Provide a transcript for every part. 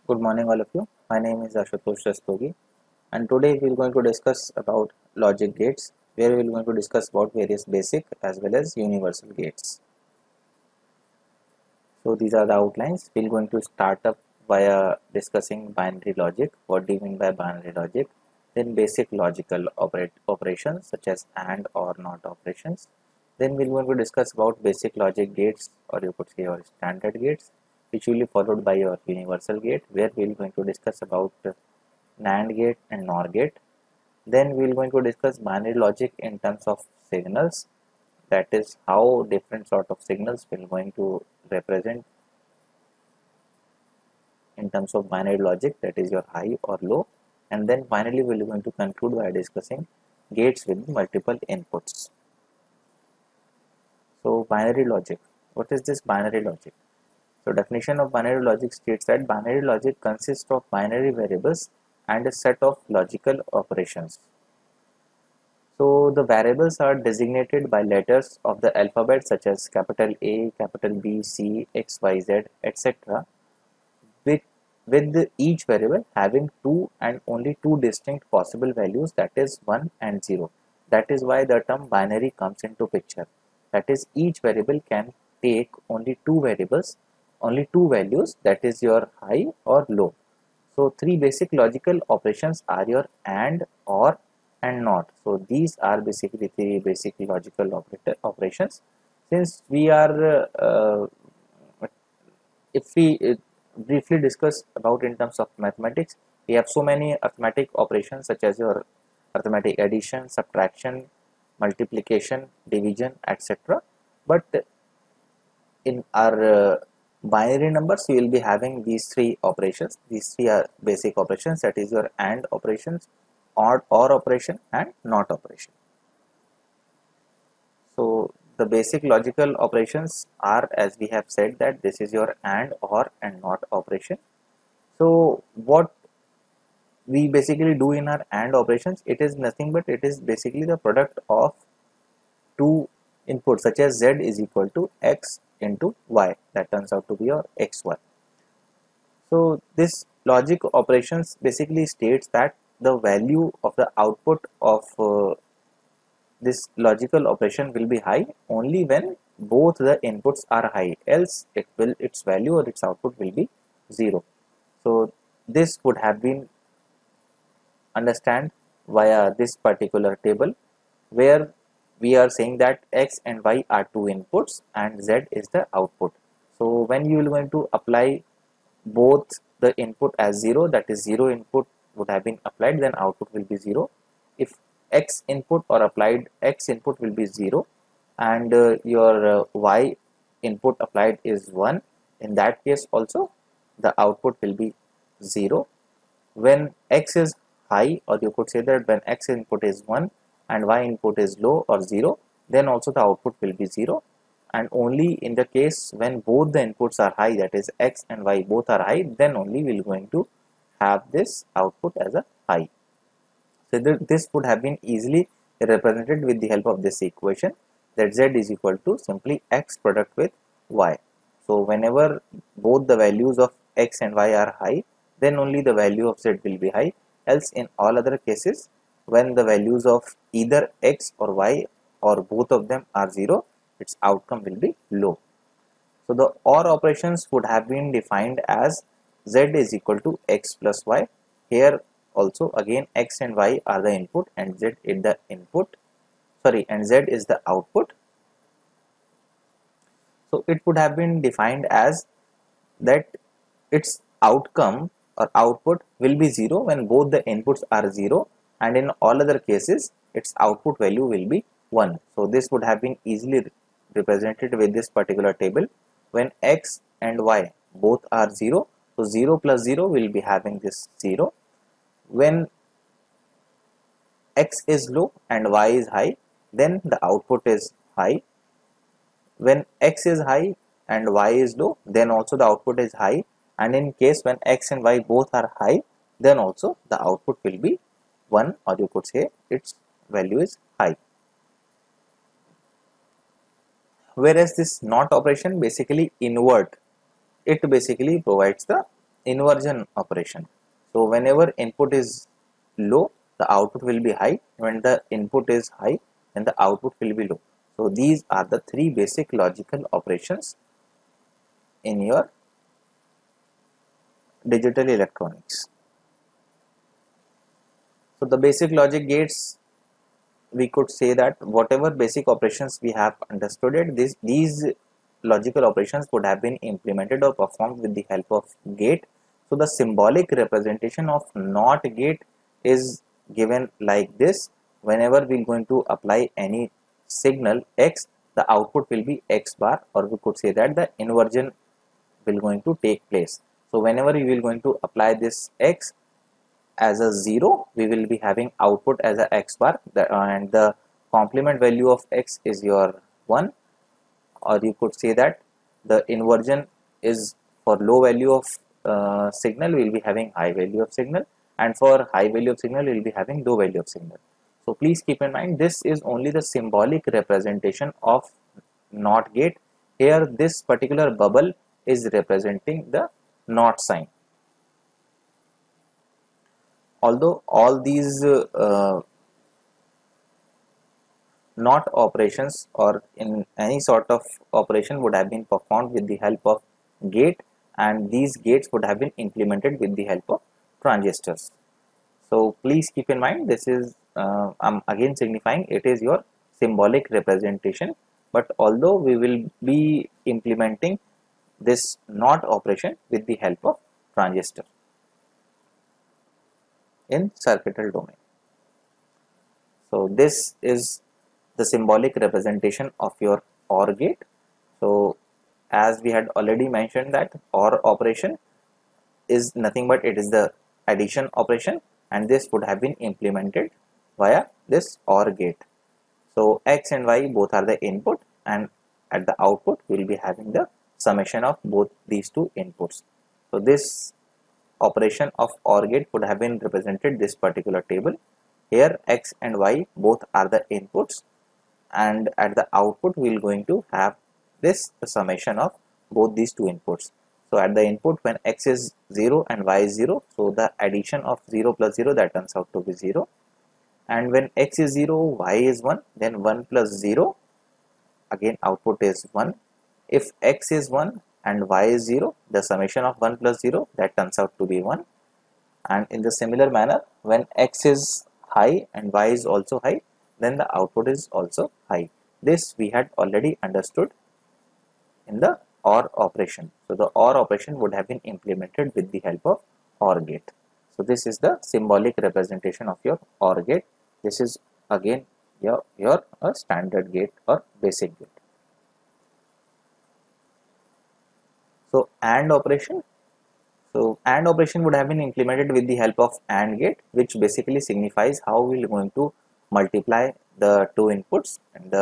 Good morning, all of you. My name is Ashutosh Rastogi, and today we are going to discuss about logic gates, where we are going to discuss about various basic as well as universal gates. So these are the outlines. We are going to start up via discussing binary logic. What do you mean by binary logic? Then basic logical operations such as AND or NOT operations. Then we are going to discuss about basic logic gates, or you could say your standard gates, which will be followed by your universal gate, where we are going to discuss about NAND gate and NOR gate. Then we are going to discuss binary logic in terms of signals, that is how different sort of signals we are going to represent in terms of binary logic, that is your high or low. And then finally we are going to conclude by discussing gates with multiple inputs. So binary logic, what is this binary logic? So definition of binary logic states that binary logic consists of binary variables and a set of logical operations. So the variables are designated by letters of the alphabet such as capital A, capital B, C, X, Y, Z, etc. with each variable having two and only two distinct possible values, that is 1 and 0. That is why the term binary comes into picture. That is, each variable can take only two variables, only two values, that is your high or low. So three basic logical operations are your AND, OR and NOT. So these are basically three basic logical operations. Since we are if we briefly discuss about in terms of mathematics, we have so many arithmetic operations such as your arithmetic addition, subtraction, multiplication, division, etc. But in our binary numbers, we will be having these three operations. These three are basic operations, that is your AND operations, OR operation and NOT operation. So the basic logical operations are, as we have said, that this is your AND, OR and NOT operation. So what we basically do in our AND operations, it is nothing but it is basically the product of two inputs such as Z is equal to X into Y, that turns out to be your XY. So this logic operations basically states that the value of the output of this logical operation will be high only when both the inputs are high, else its value or its output will be 0. So this would have been understand via this particular table, where we are saying that X and Y are two inputs and Z is the output. So when you are going to apply both the input as 0, that is 0 input would have been applied, then output will be 0. If X input or applied X input will be 0 and your Y input applied is 1, in that case also the output will be 0. When X is high, or you could say that when X input is 1 and Y input is low or 0, then also the output will be 0. And only in the case when both the inputs are high, that is X and Y both are high, then only we are going to have this output as a high. So this would have been easily represented with the help of this equation, that Z is equal to simply X product with Y. So whenever both the values of X and Y are high, then only the value of Z will be high, else in all other cases when the values of either X or Y or both of them are 0, its outcome will be low. So the OR operations would have been defined as Z is equal to X plus Y. Here also again X and Y are the input and Z is the input, and Z is the output. So it would have been defined as that its outcome or output will be 0 when both the inputs are 0, and in all other cases its output value will be 1. So this would have been easily represented with this particular table. When X and Y both are 0, so 0 plus 0 will be having this 0. When X is low and Y is high, then the output is high. When X is high and Y is low, then also the output is high, and in case when X and Y both are high, then also the output will be 1, or you could say its value is high. Whereas this NOT operation basically invert, it basically provides the inversion operation. So whenever input is low, the output will be high. When the input is high, then the output will be low. So these are the three basic logical operations in your digital electronics. So the basic logic gates, we could say that whatever basic operations we have understood it, these logical operations would have been implemented or performed with the help of gate. So the symbolic representation of NOT gate is given like this. Whenever we are going to apply any signal X, the output will be X bar, or we could say that the inversion will going to take place. So whenever you will going to apply this X as a 0, we will be having output as a X bar, and the complement value of X is your 1, or you could say that the inversion is for low value of signal, we will be having high value of signal, and for high value of signal, we will be having low value of signal. So please keep in mind, this is only the symbolic representation of NOT gate. Here this particular bubble is representing the NOT sign. Although all these NOT operations or in any sort of operation would have been performed with the help of gate, and these gates would have been implemented with the help of transistors. So please keep in mind, this is I'm again signifying it is your symbolic representation, but although we will be implementing this NOT operation with the help of transistor in circuital domain. So this is the symbolic representation of your OR gate. So as we had already mentioned that OR operation is nothing but it is the addition operation, and this would have been implemented via this OR gate. So X and Y both are the input, and at the output we will be having the summation of both these two inputs. So this operation of OR gate would have been represented this particular table. Here X and Y both are the inputs, and at the output we are going to have this summation of both these two inputs. So at the input, when X is 0 and Y is 0, so the addition of 0 plus 0, that turns out to be 0. And when X is 0, Y is 1, then 1 plus 0, again output is 1. If X is 1 and Y is 0, the summation of 1 plus 0, that turns out to be 1. And in the similar manner, when X is high and Y is also high, then the output is also high. This we had already understood in the OR operation. So the OR operation would have been implemented with the help of OR gate. So this is the symbolic representation of your OR gate. This is again your standard gate or basic gate. So AND operation. So AND operation would have been implemented with the help of AND gate, which basically signifies how we are going to multiply the two inputs, and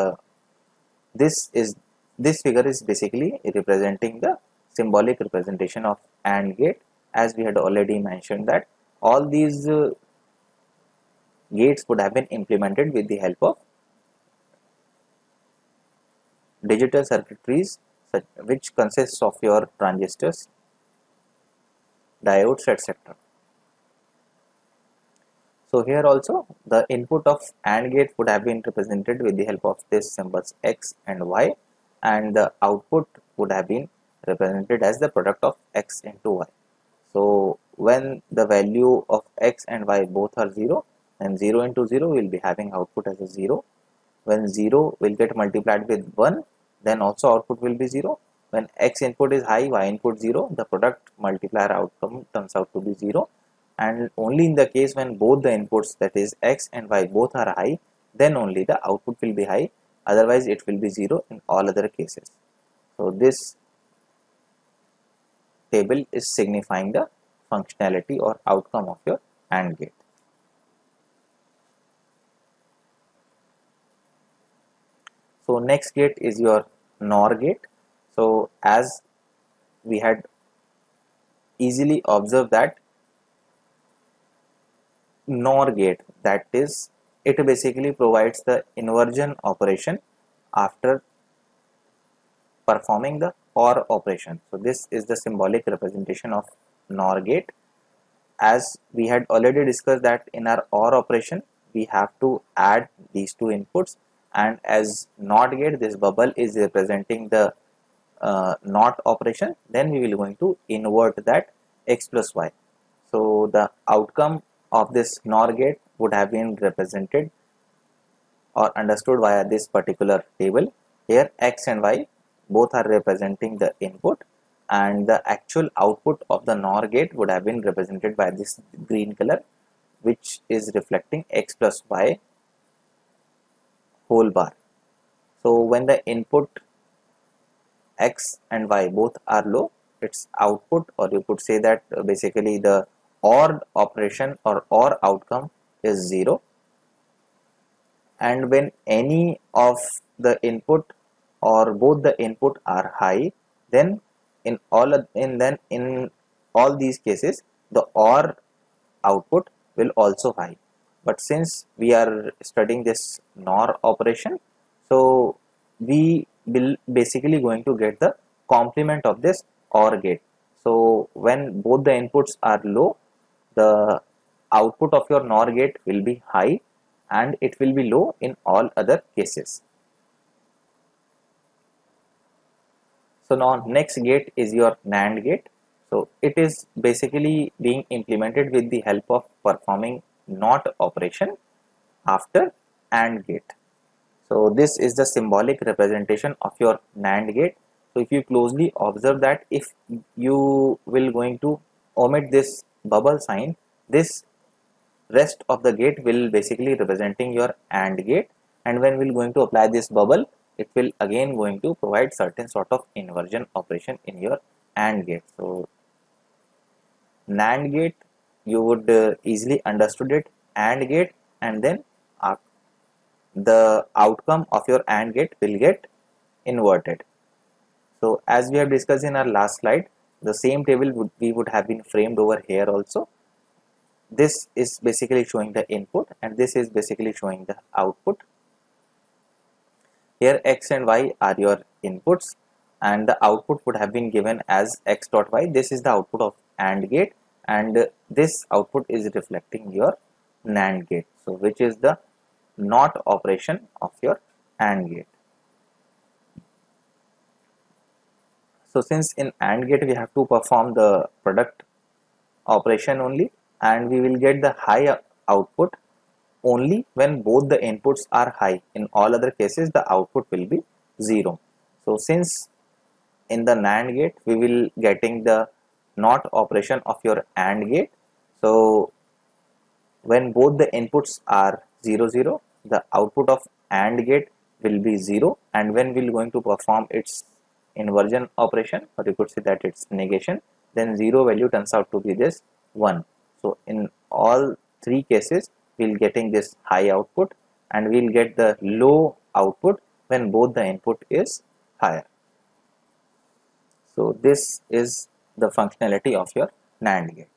this figure is basically representing the symbolic representation of AND gate. As we had already mentioned that all these gates would have been implemented with the help of digital circuitries, which consists of your transistors, diodes, etc. So here also the input of AND gate would have been represented with the help of this symbols X and Y, and the output would have been represented as the product of X into Y. So when the value of X and Y both are 0, then 0 into 0 will be having output as a 0. When 0 will get multiplied with 1, then also output will be 0. When X input is high, Y input 0, the product multiplier outcome turns out to be 0. And only in the case when both the inputs, that is X and Y, both are high, then only the output will be high. Otherwise it will be 0 in all other cases. So this table is signifying the functionality or outcome of your AND gate. So next gate is your NOR gate. So as we had easily observed that NOR gate, that is, it basically provides the inversion operation after performing the OR operation. So this is the symbolic representation of NOR gate. As we had already discussed that in our OR operation we have to add these two inputs, and as NOT gate this bubble is representing the NOT operation, then we will going to invert that x plus y. So the outcome of this NOR gate would have been represented or understood via this particular table. Here x and y both are representing the input, and the actual output of the NOR gate would have been represented by this green color, which is reflecting x plus y whole bar. So when the input x and y both are low, its output, or you could say that basically the OR operation or OR outcome is 0. And when any of the input or both the input are high, then in all these cases the OR output will also high. But since we are studying this NOR operation, so we will basically going to get the complement of this OR gate. So when both the inputs are low, the output of your NOR gate will be high, and it will be low in all other cases. So now next gate is your NAND gate. So it is basically being implemented with the help of performing NOT operation after AND gate. So this is the symbolic representation of your NAND gate. So if you closely observe that, if you will going to omit this bubble sign, this rest of the gate will basically representing your AND gate, and when we're going to apply this bubble, it will again going to provide certain sort of inversion operation in your AND gate. So NAND gate you would easily understood it, AND gate, and then the outcome of your AND gate will get inverted. So as we have discussed in our last slide, the same table we would have been framed over here also. This is basically showing the input, and this is basically showing the output. Here x and y are your inputs, and the output would have been given as x dot y. This is the output of AND gate, and this output is reflecting your NAND gate, so which is the NOT operation of your AND gate. So since in AND gate we have to perform the product operation only, and we will get the high output only when both the inputs are high. In all other cases the output will be 0. So since in the NAND gate we will getting the NOT operation of your AND gate, so when both the inputs are 0 0, the output of AND gate will be 0, and when we are going to perform its inversion operation, or you could say that its negation, then 0 value turns out to be this 1. So in all three cases we'll getting this high output, and we'll get the low output when both the input is higher. So this is the functionality of your NAND gate.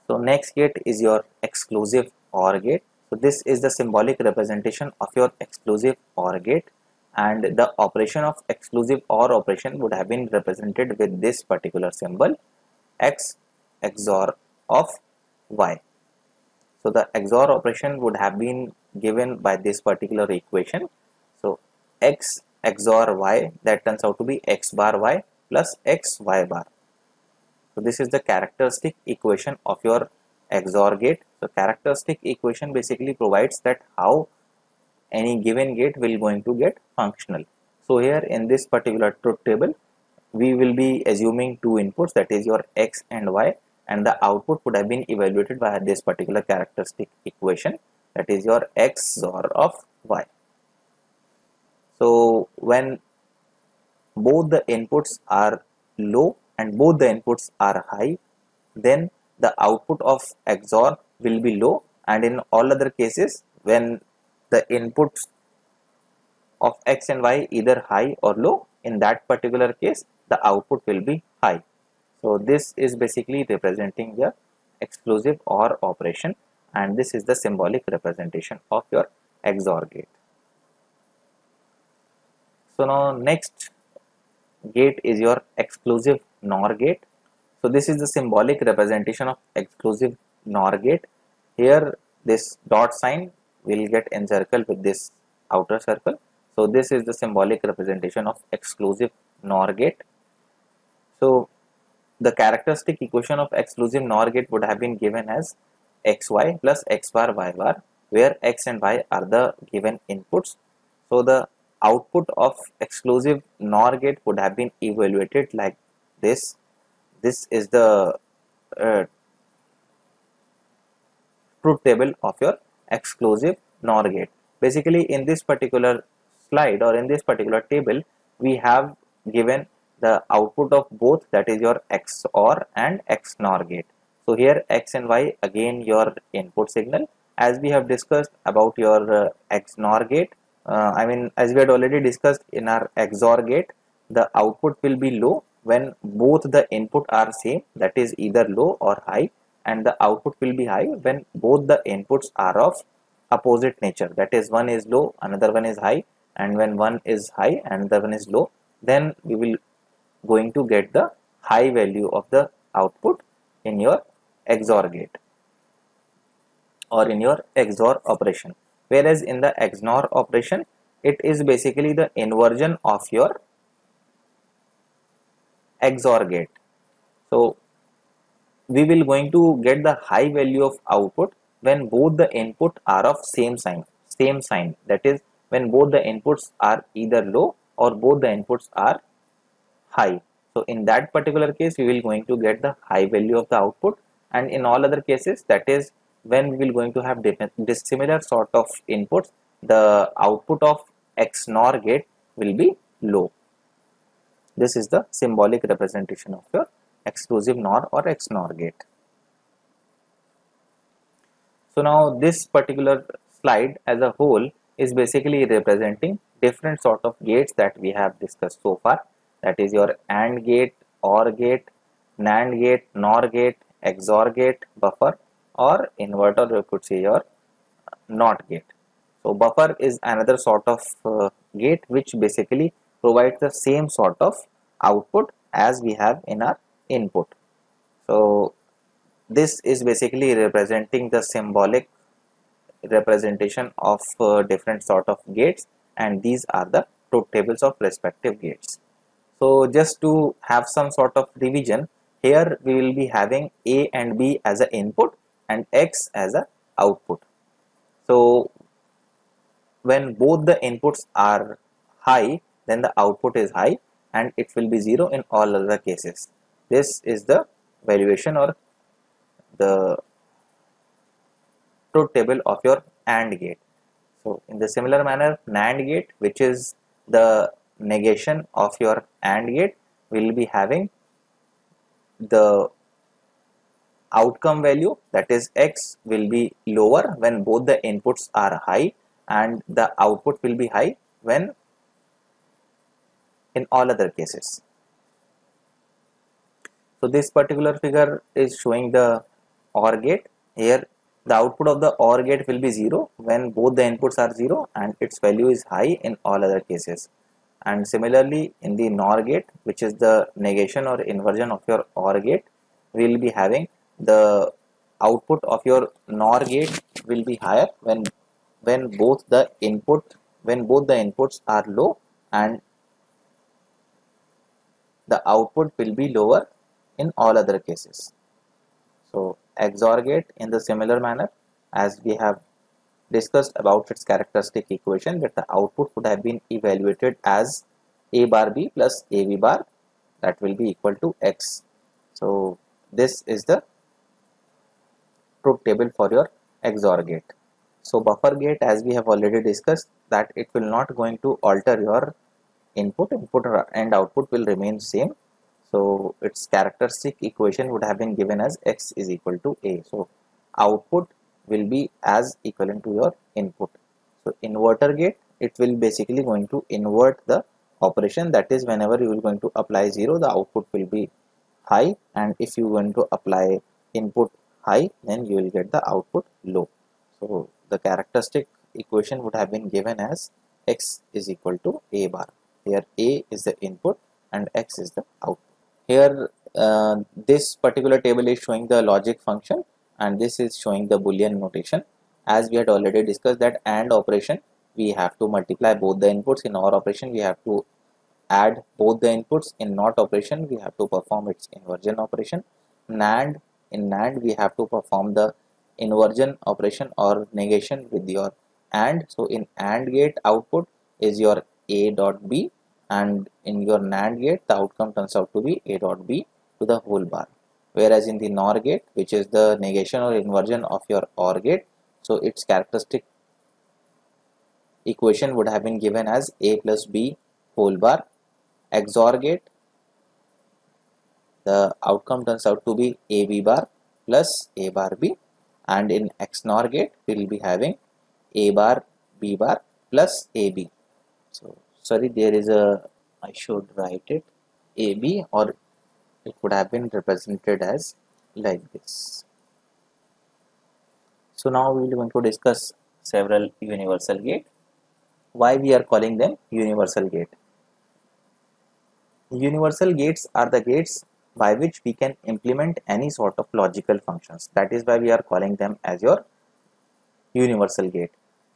So next gate is your exclusive OR gate. So this is the symbolic representation of your exclusive OR gate, and the operation of exclusive OR operation would have been represented with this particular symbol, X XOR of Y. So the XOR operation would have been given by this particular equation. So X XOR Y, that turns out to be X bar Y plus X Y bar. So this is the characteristic equation of your XOR gate. So characteristic equation basically provides that how any given gate will going to get functional. So here in this particular truth table we will be assuming two inputs, that is your X and Y, and the output would have been evaluated by this particular characteristic equation, that is your XOR of Y. So when both the inputs are low and both the inputs are high, then the output of XOR will be low, and in all other cases when the inputs of X and Y either high or low, in that particular case the output will be high. So this is basically representing the exclusive OR operation, and this is the symbolic representation of your XOR gate. So now next gate is your exclusive NOR gate. So this is the symbolic representation of exclusive NOR gate. Here this dot sign will get encircled with this outer circle. So this is the symbolic representation of exclusive NOR gate. So the characteristic equation of exclusive NOR gate would have been given as xy plus x bar y bar, where x and y are the given inputs. So the output of exclusive NOR gate would have been evaluated like this. This is the truth table of your exclusive NOR gate. Basically, in this particular slide or in this particular table, we have given the output of both, that is your XOR and XNOR gate. So here x and y again your input signal. As we have discussed about your XNOR gate, as we had already discussed in our XOR gate, the output will be low when both the input are same, that is either low or high, and the output will be high when both the inputs are of opposite nature, that is one is low, another one is high, and when one is high and the one is low, then we will going to get the high value of the output in your XOR gate or in your XOR operation. Whereas in the XNOR operation, it is basically the inversion of your XOR gate. So we will going to get the high value of output when both the input are of same sign, that is when both the inputs are either low or both the inputs are high. So in that particular case, we will going to get the high value of the output, and in all other cases, that is when we will going to have dissimilar sort of inputs, the output of XNOR gate will be low. This is the symbolic representation of your exclusive NOR or XNOR gate. So now this particular slide as a whole is basically representing different sort of gates that we have discussed so far, that is your AND gate, OR gate, NAND gate, NOR gate, XOR gate, buffer, or inverter, you could say your NOT gate. So buffer is another sort of gate which basically provides the same sort of output as we have in our input. So this is basically representing the symbolic representation of different sort of gates, and these are the truth tables of respective gates. So just to have some sort of revision, here we will be having A and B as an input and X as a output. So when both the inputs are high, then the output is high and it will be 0 in all other cases. This is the valuation or the truth table of your AND gate. So in the similar manner, NAND gate, which is the negation of your AND gate, will be having the outcome value, that is X, will be lower when both the inputs are high, and the output will be high when in all other cases. So this particular figure is showing the OR gate. Here the output of the OR gate will be 0 when both the inputs are 0 and its value is high in all other cases. And similarly in the NOR gate, which is the negation or inversion of your OR gate, we will be having the output of your NOR gate will be higher when both the inputs are low, and the output will be lower in all other cases. So XOR gate in the similar manner, as we have discussed about its characteristic equation, that the output would have been evaluated as A bar B plus AB bar, that will be equal to X. So this is the truth table for your XOR gate. So buffer gate, as we have already discussed, that it will not going to alter your input and output will remain same. So its characteristic equation would have been given as X is equal to A. So output will be as equivalent to your input. So inverter gate, it will basically going to invert the operation, that is whenever you are going to apply 0, the output will be high, and if you want to apply input high, then you will get the output low. So the characteristic equation would have been given as X is equal to A bar. Here A is the input and X is the output. Here this particular table is showing the logic function and this is showing the Boolean notation. As we had already discussed that AND operation, we have to multiply both the inputs. In OR operation, we have to add both the inputs. In NOT operation, we have to perform its inversion operation. NAND, in NAND we have to perform the inversion operation or negation with your AND. So in AND gate, output is your A dot B, and in your NAND gate the outcome turns out to be A dot B to the whole bar. Whereas in the NOR gate, which is the negation or inversion of your OR gate, so its characteristic equation would have been given as A plus B whole bar. XOR gate, the outcome turns out to be AB bar plus A bar B, and in XNOR gate we will be having A bar B bar plus AB. So sorry, there is a, I should write it AB, or it would have been represented as like this. So now we will going to discuss several universal gate. Why we are calling them universal gate? Universal gates are the gates by which we can implement any sort of logical functions. That is why we are calling them as your universal gate.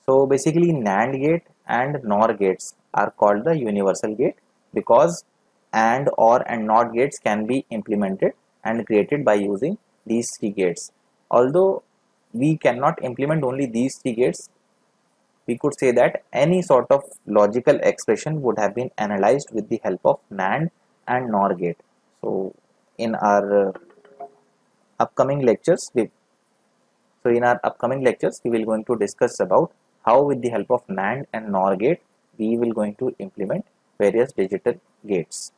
So basically NAND gate and NOR gates are called the universal gate because AND, OR and NOT gates can be implemented and created by using these three gates. Although we cannot implement only these three gates, we could say that any sort of logical expression would have been analyzed with the help of NAND and NOR gate. So in our upcoming lectures, we will going to discuss about how with the help of NAND and NOR gate we will going to implement various digital gates.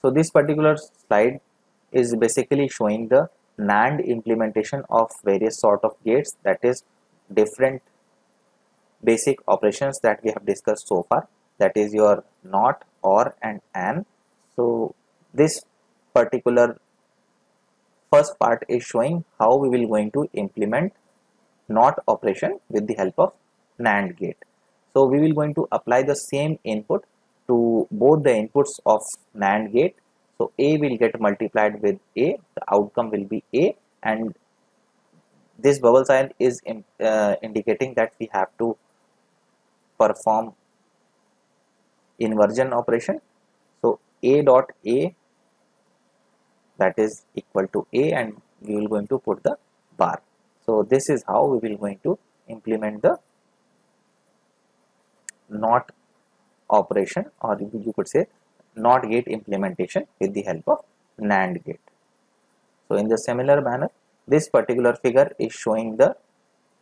So this particular slide is basically showing the NAND implementation of various sort of gates, that is different basic operations that we have discussed so far, that is your NOT, OR and AND. So this particular first part is showing how we will going to implement NOT operation with the help of NAND gate. So we will going to apply the same input to both the inputs of NAND gate. So A will get multiplied with A, the outcome will be A, and this bubble sign is indicating that we have to perform inversion operation. So A dot A, that is equal to A, and we will going to put the bar. So this is how we will going to implement the NOT operation, or you could say NOT gate implementation with the help of NAND gate. So in the similar manner, this particular figure is showing the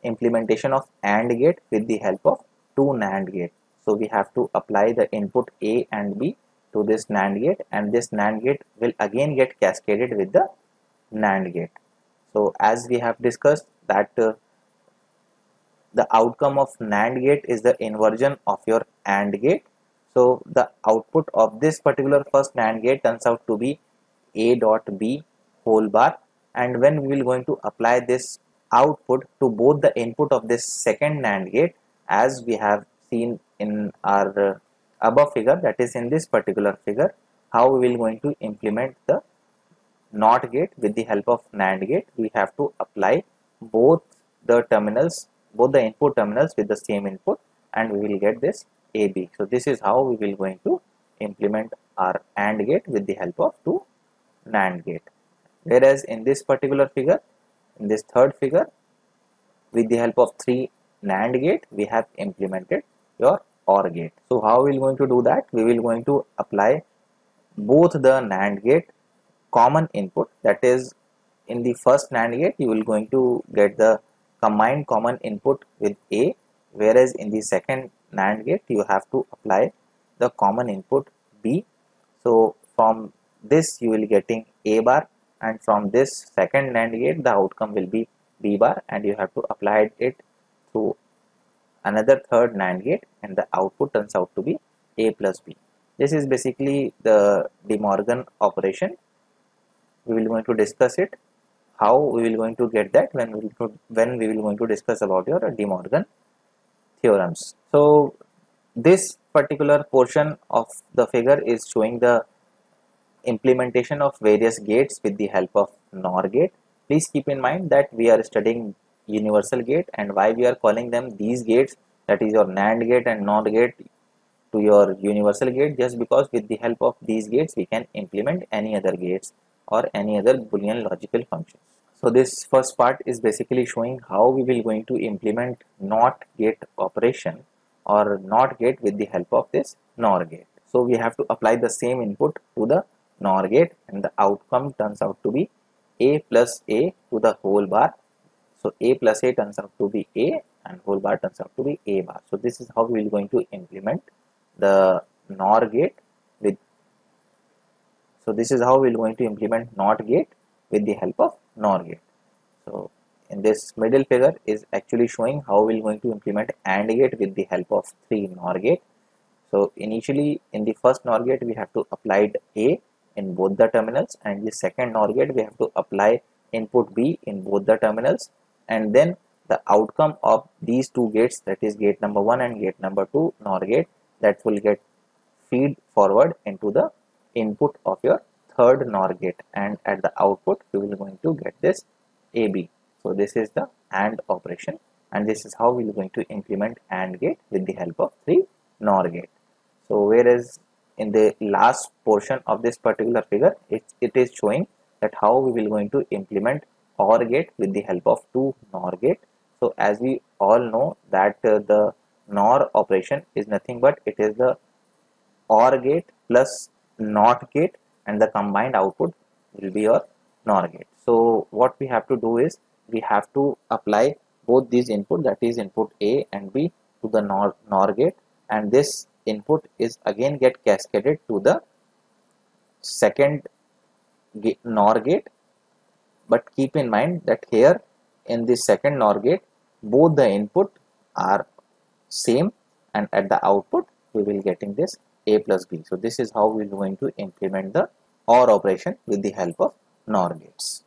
implementation of AND gate with the help of two NAND gate. So we have to apply the input A and B to this NAND gate, and this NAND gate will again get cascaded with the NAND gate. So as we have discussed that the outcome of NAND gate is the inversion of your AND gate. So the output of this particular first NAND gate turns out to be A dot B whole bar, and when we will going to apply this output to both the input of this second NAND gate, as we have seen in our above figure, that is in this particular figure, how we will going to implement the NOT gate with the help of NAND gate. We have to apply both the terminals, both the input terminals with the same input, and we will get this AB. So this is how we will going to implement our AND gate with the help of two NAND gate. Whereas in this particular figure, in this third figure, with the help of three NAND gate, we have implemented your OR gate. So how we will going to do that? We will going to apply both the NAND gate common input, that is in the first NAND gate you will going to get the combined common input with A, whereas in the second NAND gate you have to apply the common input B. So from this you will getting A bar, and from this second NAND gate the outcome will be B bar, and you have to apply it to another third NAND gate, and the output turns out to be A plus B. This is basically the De Morgan operation. We will going to discuss it, how we will going to get that when we will going to discuss about your De Morgan theorems. So this particular portion of the figure is showing the implementation of various gates with the help of NOR gate. Please keep in mind that we are studying universal gate, and why we are calling them these gates, that is your NAND gate and NOR gate to your universal gate, just because with the help of these gates we can implement any other gates or any other Boolean logical functions. So this first part is basically showing how we will going to implement NOT gate operation or NOT gate with the help of this NOR gate. So we have to apply the same input to the NOR gate, and the outcome turns out to be a plus a to the whole bar. So a plus a turns out to be a, and whole bar turns out to be a bar. So this is how we will going to implement the NOR gate with. So this is how we are going to implement NOT gate with the help of NOR gate. So in this middle figure is actually showing how we are going to implement AND gate with the help of 3 NOR gate. So initially in the first NOR gate we have to apply A in both the terminals, and the second NOR gate we have to apply input B in both the terminals, and then the outcome of these two gates, that is gate number 1 and gate number 2 NOR gate, that will get feed forward into the input of your third NOR gate, and at the output we will going to get this AB. So this is the AND operation, and this is how we are going to implement AND gate with the help of 3 NOR gate. So whereas in the last portion of this particular figure it is showing that how we will going to implement OR gate with the help of 2 NOR gate. So as we all know that the NOR operation is nothing but it is the OR gate plus NOT gate, and the combined output will be your NOR gate. So what we have to do is we have to apply both these input, that is input A and B, to the NOR gate, and this input is again get cascaded to the second NOR gate. But keep in mind that here in this second NOR gate both the input are same, and at the output we will getting this A plus B. So this is how we are going to implement the OR operation with the help of NOR gates.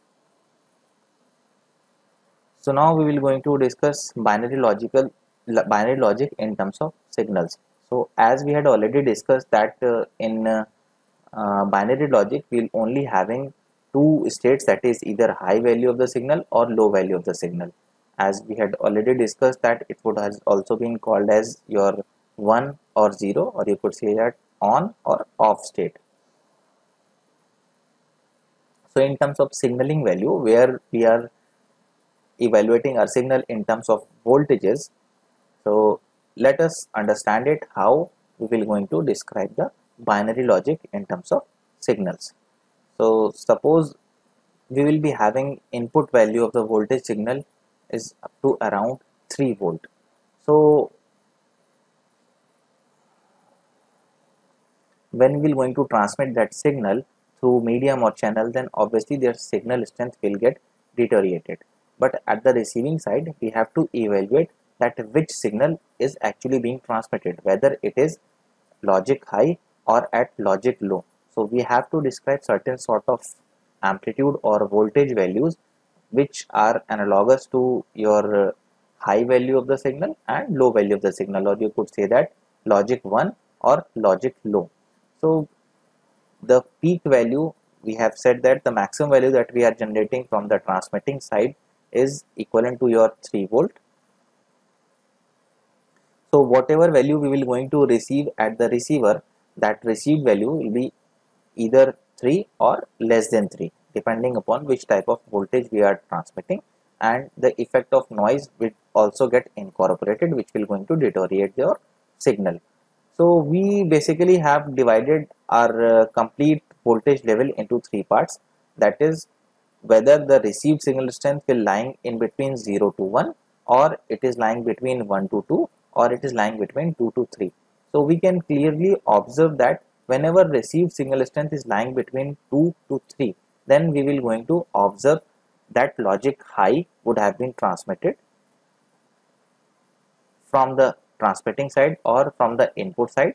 So now we will going to discuss binary logic in terms of signals. So as we had already discussed that in binary logic we will only having two states, that is either high value of the signal or low value of the signal. As we had already discussed that it would has also been called as your 1 or 0, or you could say that on or off state. So in terms of signaling value, where we are evaluating our signal in terms of voltages, so let us understand it how we will going to describe the binary logic in terms of signals. So suppose we will be having input value of the voltage signal is up to around 3 volt. So when we are going to transmit that signal through medium or channel, then obviously their signal strength will get deteriorated. But at the receiving side we have to evaluate that which signal is actually being transmitted, whether it is logic high or at logic low. So we have to describe certain sort of amplitude or voltage values which are analogous to your high value of the signal and low value of the signal, or you could say that logic 1 or logic low. So the peak value, we have said that the maximum value that we are generating from the transmitting side is equivalent to your 3 volt. So whatever value we will going to receive at the receiver, that received value will be either 3 or less than 3, depending upon which type of voltage we are transmitting, and the effect of noise will also get incorporated, which will going to deteriorate your signal. So we basically have divided our complete voltage level into 3 parts, that is whether the received signal strength will lying in between 0 to 1, or it is lying between 1 to 2, or it is lying between 2 to 3. So we can clearly observe that whenever received signal strength is lying between 2 to 3, then we will going to observe that logic high would have been transmitted from the transmitting side or from the input side,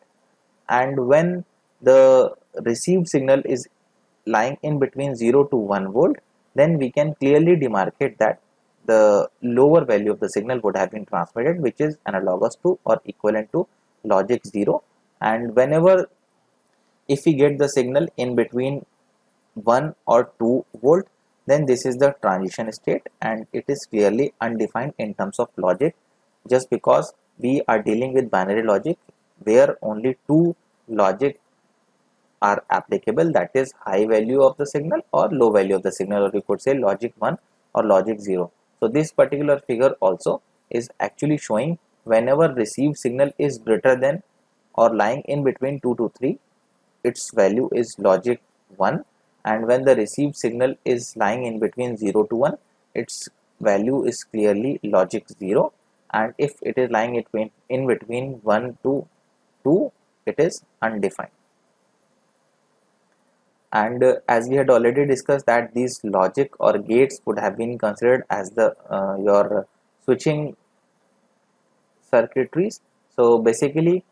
and when the received signal is lying in between 0 to 1 volt, then we can clearly demarcate that the lower value of the signal would have been transmitted, which is analogous to or equivalent to logic 0. And whenever if we get the signal in between 1 or 2 volt, then this is the transition state and it is clearly undefined in terms of logic, just because we are dealing with binary logic where only two logic are applicable, that is high value of the signal or low value of the signal, or you could say logic 1 or logic 0. So this particular figure also is actually showing whenever received signal is greater than or lying in between 2 to 3, its value is logic 1, and when the received signal is lying in between 0 to 1, its value is clearly logic 0, and if it is lying in between 1 to 2, it is undefined. And as we had already discussed that these logic or gates would have been considered as the your switching circuitries. So basically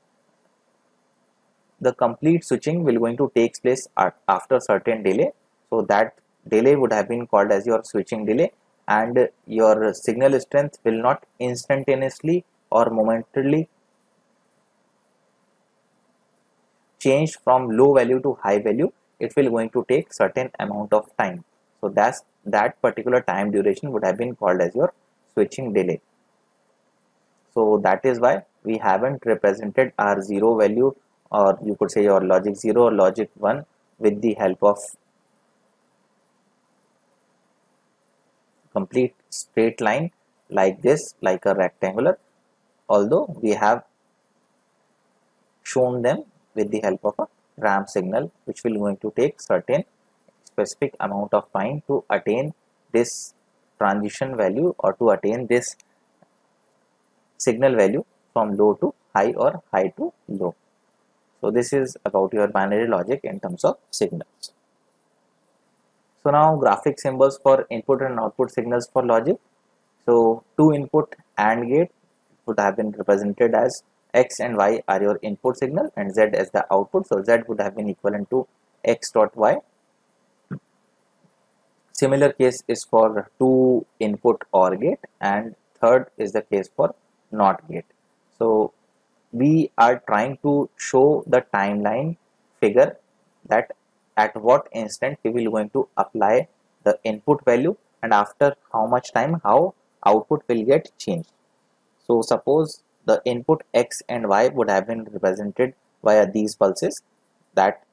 the complete switching will going to take place after certain delay, so that delay would have been called as your switching delay, and your signal strength will not instantaneously or momentarily change from low value to high value. It will going to take certain amount of time, so that particular time duration would have been called as your switching delay. So that is why we haven't represented our zero value, or you could say your logic 0 or logic 1, with the help of complete straight line like this, like a rectangular, although we have shown them with the help of a ramp signal, which will going to take certain specific amount of time to attain this transition value or to attain this signal value from low to high or high to low. So this is about your binary logic in terms of signals. So now graphic symbols for input and output signals for logic. So two input AND gate would have been represented as X and Y are your input signal and Z as the output. So Z would have been equivalent to X dot Y. Similar case is for two input OR gate, and third is the case for NOT gate. So we are trying to show the timeline figure that at what instant we will going to apply the input value and after how much time how output will get changed. So suppose the input X and Y would have been represented via these pulses, that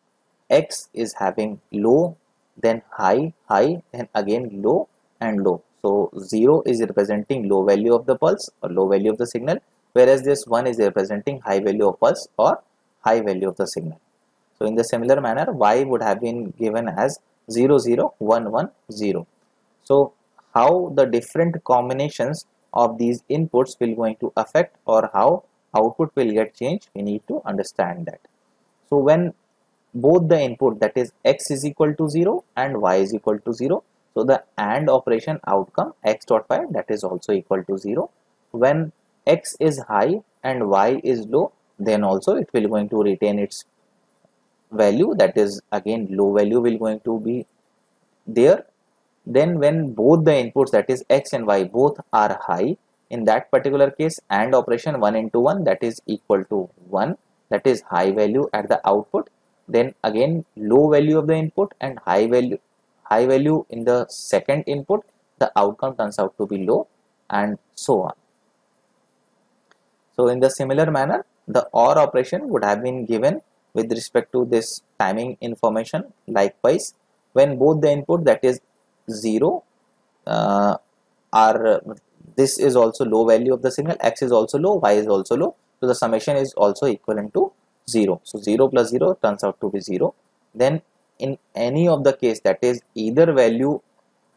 X is having low, then high, high, then again low and low. So 0 is representing low value of the pulse or low value of the signal, whereas this 1 is representing high value of pulse or high value of the signal. So in the similar manner, Y would have been given as 0 0 1 1 0. So how the different combinations of these inputs will going to affect or how output will get changed, we need to understand that. So when both the input, that is X is equal to 0 and Y is equal to 0, so the AND operation outcome X dot Y, that is also equal to 0. When X is high and Y is low, then also it will going to retain its value, that is again low value will going to be there. Then when both the inputs, that is X and Y, both are high, in that particular case AND operation 1 into 1, that is equal to 1, that is high value at the output. Then again low value of the input and high value in the second input, the outcome turns out to be low, and so on. So in the similar manner, the OR operation would have been given with respect to this timing information. Likewise, when both the input, that is 0 are this is also low value of the signal, X is also low, Y is also low, so the summation is also equivalent to 0. So 0 plus 0 turns out to be 0. Then in any of the case, that is either value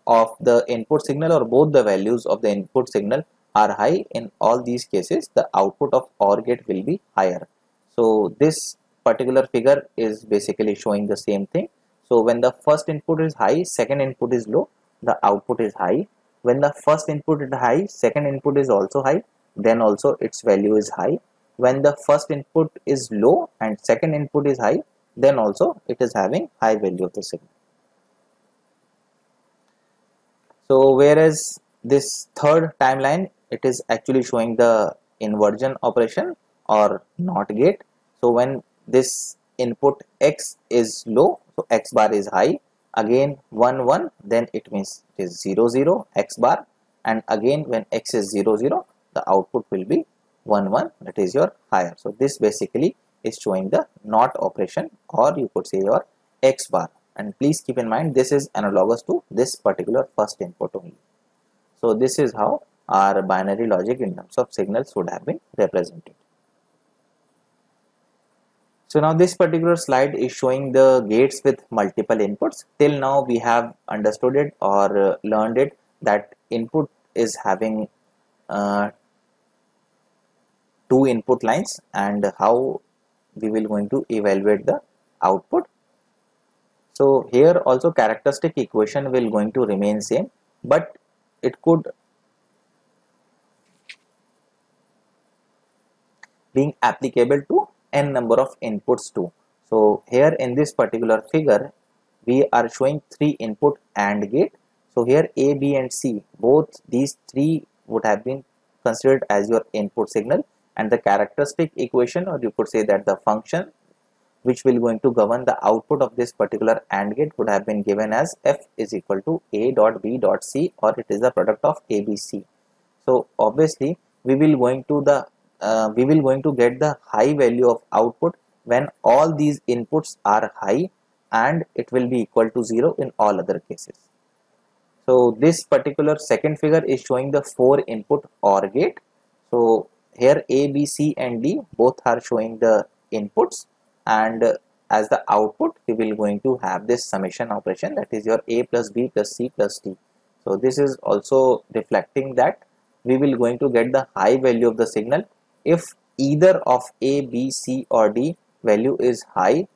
of the input signal or both the values of the input signal are high, in all these cases the output of OR gate will be higher. So this particular figure is basically showing the same thing. So when the first input is high, second input is low, the output is high. When the first input is high, second input is also high, then also its value is high. When the first input is low and second input is high, then also it is having high value of the signal. So whereas this third timeline, it is actually showing the inversion operation or NOT gate. So when this input X is low, so X bar is high, again 1 1, then it means it is 0 0 x bar, and again when x is 0 0, the output will be 1 1, that is your higher. So this basically is showing the NOT operation, or you could say your x bar. And please keep in mind, this is analogous to this particular first input only. So this is how our binary logic in terms of signals would have been represented. So now this particular slide is showing the gates with multiple inputs. Till now we have understood it or learned it that input is having two input lines, and how we will going to evaluate the output. So here also characteristic equation will going to remain same, but it could being applicable to n number of inputs too. So here in this particular figure we are showing three input AND gate. So here A, B and C, both these three would have been considered as your input signal, and the characteristic equation, or you could say that the function which will going to govern the output of this particular AND gate would have been given as f is equal to a dot b dot c, or it is the product of ABC. So obviously we will going to get the high value of output when all these inputs are high, and it will be equal to 0 in all other cases. So this particular second figure is showing the 4 input OR gate. So here A, B, C and D both are showing the inputs, and as the output we will going to have this summation operation, that is your A plus B plus C plus D. So this is also reflecting that we will going to get the high value of the signal if either of A, B, C or D value is high,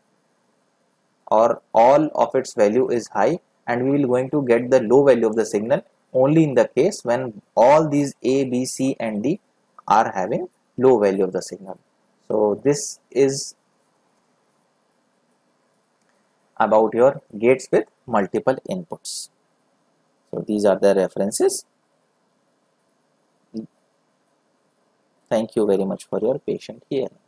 or all of its value is high, and we will going to get the low value of the signal only in the case when all these A, B, C and D are having low value of the signal. So this is about your gates with multiple inputs. So these are the references. Thank you very much for your patient hearing.